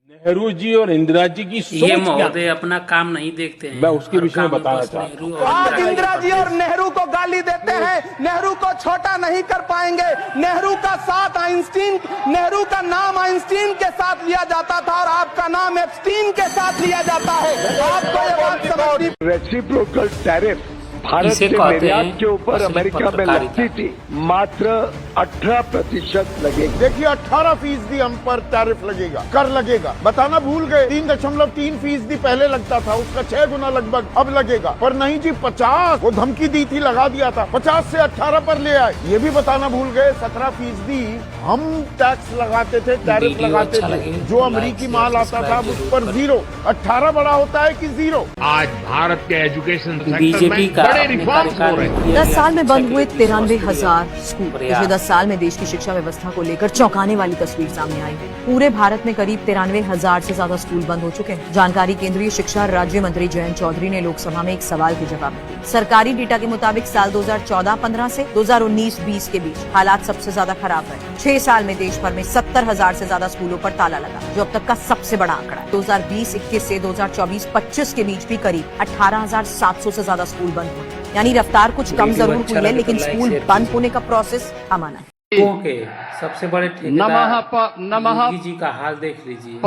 नेहरू जी और इंदिरा जी की सोच ये क्या महोदय अपना काम नहीं देखते हैं। मैं उसके हर विषय में काम बताना बस चाहता हूं। नेहरू और आज इंदिरा इंदिरा जी जी और नेहरू को गाली देते हैं, नेहरू को छोटा नहीं कर पाएंगे। नेहरू का साथ आइंस्टीन, नेहरू का नाम आइंस्टीन के साथ लिया जाता था और आपका नाम एप्स्टीन के साथ लिया जाता है। आपको ये बात समझनी। रेसिप्रोकल टैरिफ भारत इसे से कहते निर्यात हैं के ऊपर असली अमेरिका में पत्रकारिता। लगती थी मात्र 18% लगेगी। देखिए 18% हम पर टैरिफ लगेगा, कर लगेगा। बताना भूल गए, 3.3% पहले लगता था, उसका 6 गुना लगभग अब लगेगा। पर नहीं जी 50, वो धमकी दी थी, लगा दिया था, 50 से 18 पर ले आए। ये भी बताना भूल गए, 17% हम टैक्स लगाते थे, टैरिफ वीडियो लगाते अच्छा थे। लगे जो तो अमेरिकी लाइक, माल शेयर, आता था सब्सक्राइब उस जरूर पर करें। 0। 18 बड़ा होता है कि 0? आज भारत के एजुकेशन सेक्टर बीजेपी में का बड़े अपने रिफॉर्म्स हो कार्यकाल रहे में हैं। किया 10 गया साल में बंद हुए शिक्षा के लिए 93,000 स्कूल। पिछले 10 साल में देश की शिक्षा व्यवस्था को लेकर चौंकाने वाली तस्वीर सामने आई है। पूरे भारत में करीब 93,000 से ज्यादा स्कूल बंद हो चुके हैं। जानकारी केंद्रीय शिक्षा राज्य मंत्री जयंत चौधरी ने लोकसभा में एक सवाल के जवाब में दी। सरकारी डेटा के मुताबिक साल 2014-15 से 2019-20 के बीच हालात सबसे ज्यादा खराब है। 6 साल में देश भर में 70,000 से ज्यादा स्कूलों पर ताला लगा, जो अब तक का सबसे बड़ा आंकड़ा है। 2020-21 से 2024-25 के बीच भी करीब 18,700 से ज्यादा स्कूल बंद हुए। यानी रफ्तार कुछ कम जरूर हुई है, लेकिन स्कूल बंद होने का प्रोसेस अमाना है। के सबसे बड़े ठेकेदार नमः योगी जी का हाल देख लीजिए।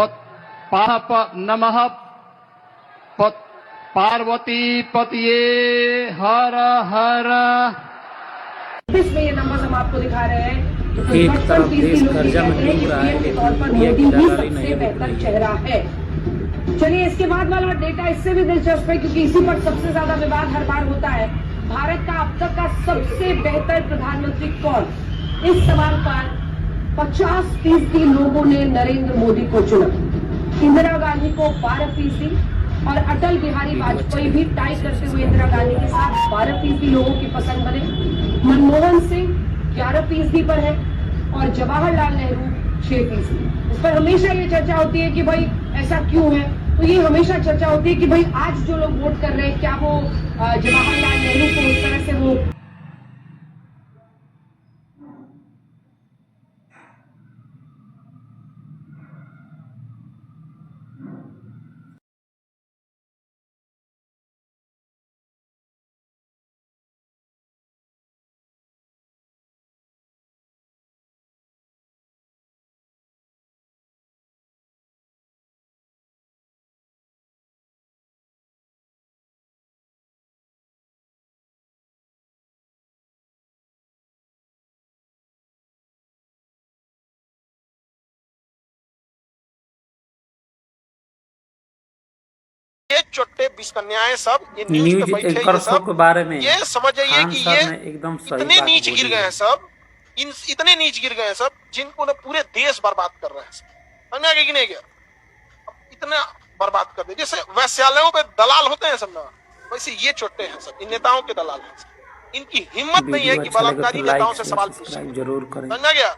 नमः पार्वती पतिये हर हर। इसमें ये नंबर हम आपको दिखा रहे हैं। तो एक 55% तरफ देश लोग कर्जा में कहते हैं डूब रहा है, कि लेकिन तौर पर इंडिया की मोदी ही दादारी नहीं सबसे रुक बेहतर रही है। चेहरा है। चलिए इसके बाद वाला डेटा इससे भी दिलचस्प है, क्योंकि इसी पर सबसे ज्यादा विवाद हर बार होता है। भारत का अब तक का सबसे बेहतर प्रधानमंत्री कौन? इस सवाल पर 50% लोगों ने नरेंद्र मोदी को चुना। इंदिरा गांधी को 12% और अटल बिहारी वाजपेयी भी टाई करते हुए इंदिरा गांधी के साथ 12% लोगों की पसंद बने। मनमोहन सिंह 11% पर है और जवाहरलाल नेहरू 6%। इस पर हमेशा ये चर्चा होती है कि भाई ऐसा क्यों है। तो ये हमेशा चर्चा होती है कि भाई आज जो लोग वोट कर रहे हैं, क्या वो जवाहरलाल नेहरू को इस तरह से वो ये चोट्टे बिस्कन्याएं सब ये न्यूज न्यूज पे बैठे एंकर ये शो सब के बारे में ये समझ जाइए खान कि साहब ये ने एकदम सही इतने बात नीच बोली गिर गए है। हैं सब, इतने नीच गिर गए हैं सब, जिनको ना पूरे देश बर्बाद कर रहे हैं सब। समझ आ गया कि नहीं गया? इतना बर्बाद कर दे, जैसे वैश्यालयों पे दलाल होते हैं सब ना, वैसे ये चोट्टे हैं सब, इन नेताओं के दलाल हैं सब। इनकी हिम्मत नहीं है कि वीडियो अच्छा लगे बलात्कारी तो लाइक नेताओं से शेयर सवाल पूछ सब्सक्राइब जरूर करें। समझ आ गया?